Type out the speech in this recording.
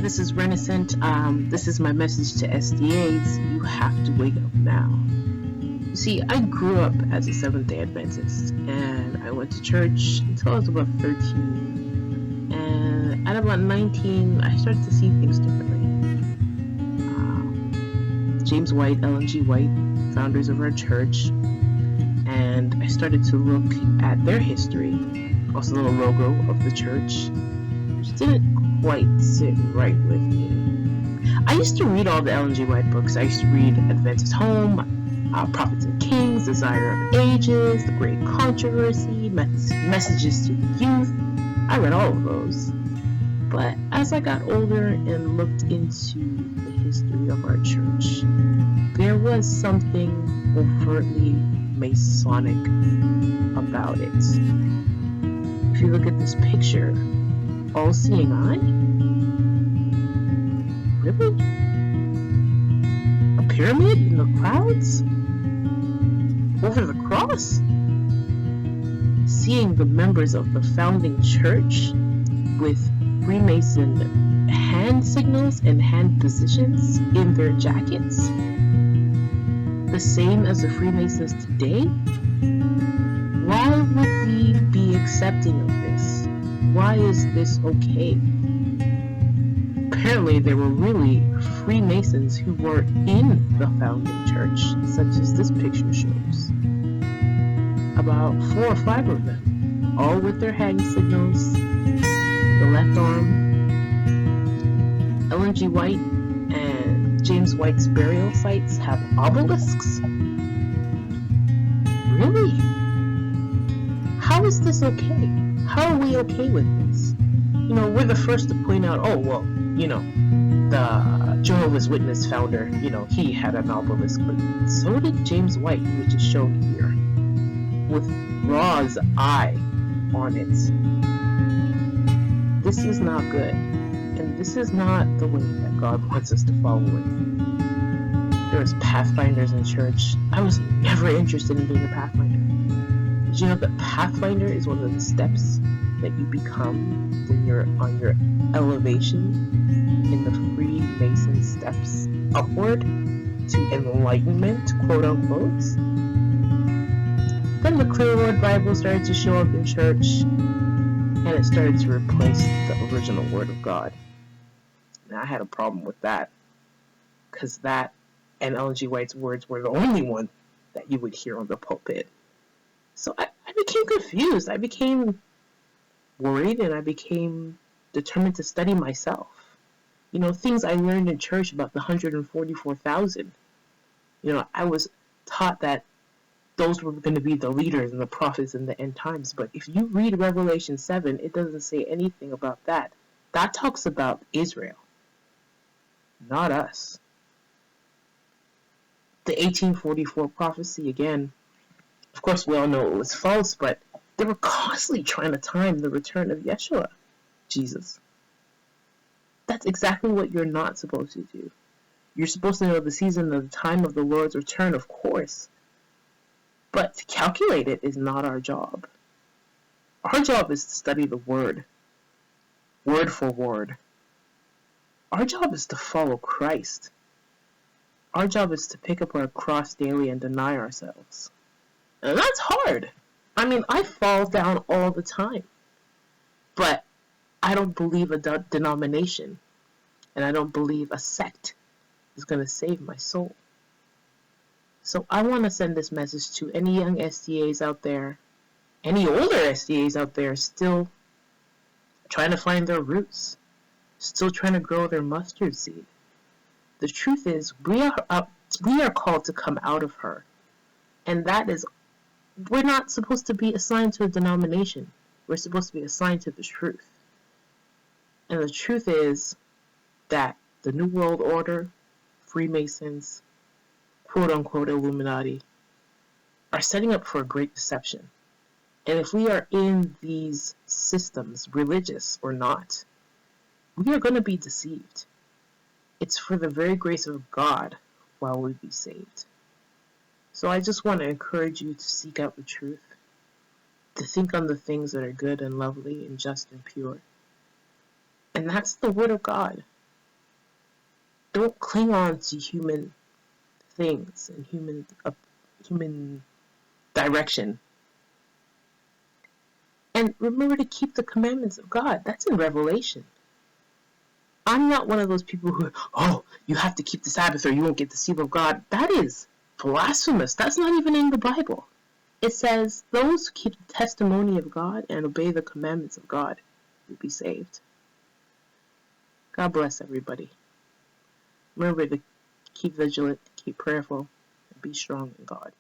this is Renaissance. This is my message to SDAs. You have to wake up now. You see, I grew up as a Seventh-day Adventist, and I went to church until I was about 13. And at about 19, I started to see things differently. James White, Ellen G. White, founders of our church, and I started to look at their history, also the logo of the church, which didn't quite sit right with me. I used to read all the Ellen G. White books. I used to read Adventist Home, Prophets and Kings, Desire of Ages, The Great Controversy, Messages to the Youth. I read all of those. But as I got older and looked into the history of our church, there was something overtly Masonic about it. If you look at this picture, all-seeing eye? Really? A pyramid in the clouds? Over the cross? Seeing the members of the founding church with Freemason hand signals and hand positions in their jackets? The same as the Freemasons today? Why would we be accepting of this? Why is this okay? Apparently there were really Freemasons who were in the founding church, such as this picture shows. About 4 or 5 of them, all with their hand signals, the left arm. Ellen G. White and James White's burial sites have obelisks? Really? How is this okay? How are we okay with this? You know, we're the first to point out, oh, well, you know, the Jehovah's Witness founder, you know, he had an obelisk, but so did James White, which is shown here, with Ra's eye on it. This is not good, and this is not the way that God wants us to follow it. There was Pathfinders in church. I was never interested in being a Pathfinder. Did you know that Pathfinder is one of the steps that you become when you're on your elevation in the Freemason steps upward to enlightenment, quote unquote? Then the Clearwater Bible started to show up in church, and it started to replace the original Word of God. Now I had a problem with that, because that and Ellen G. White's words were the only one that you would hear on the pulpit. So I became confused. I became worried, and I became determined to study myself. You know, things I learned in church about the 144,000. You know, I was taught that those were going to be the leaders and the prophets in the end times. But if you read Revelation 7, it doesn't say anything about that. That talks about Israel, not us. The 1844 prophecy, again, of course, we all know it was false, but they were constantly trying to time the return of Yeshua, Jesus. That's exactly what you're not supposed to do. You're supposed to know the season and the time of the Lord's return, of course. But to calculate it is not our job. Our job is to study the Word, word for word. Our job is to follow Christ. Our job is to pick up our cross daily and deny ourselves. And that's hard. I mean, I fall down all the time. But I don't believe a denomination, and I don't believe a sect is going to save my soul. So I want to send this message to any young SDAs out there, any older SDAs out there still trying to find their roots, still trying to grow their mustard seed. The truth is, we are called to come out of her. And that is, we're not supposed to be assigned to a denomination. We're supposed to be assigned to the truth. And the truth is that the New World Order, Freemasons, quote-unquote Illuminati, are setting up for a great deception. And if we are in these systems, religious or not, we are going to be deceived. It's for the very grace of God while we be saved. So I just want to encourage you to seek out the truth, to think on the things that are good and lovely and just and pure. And that's the Word of God. Don't cling on to human things and human direction. And remember to keep the commandments of God. That's in Revelation. I'm not one of those people who, oh, you have to keep the Sabbath or you won't get the seal of God. That is blasphemous. That's not even in the Bible. It says those who keep the testimony of God and obey the commandments of God will be saved. God bless everybody. Remember to keep vigilant, keep prayerful, and be strong in God.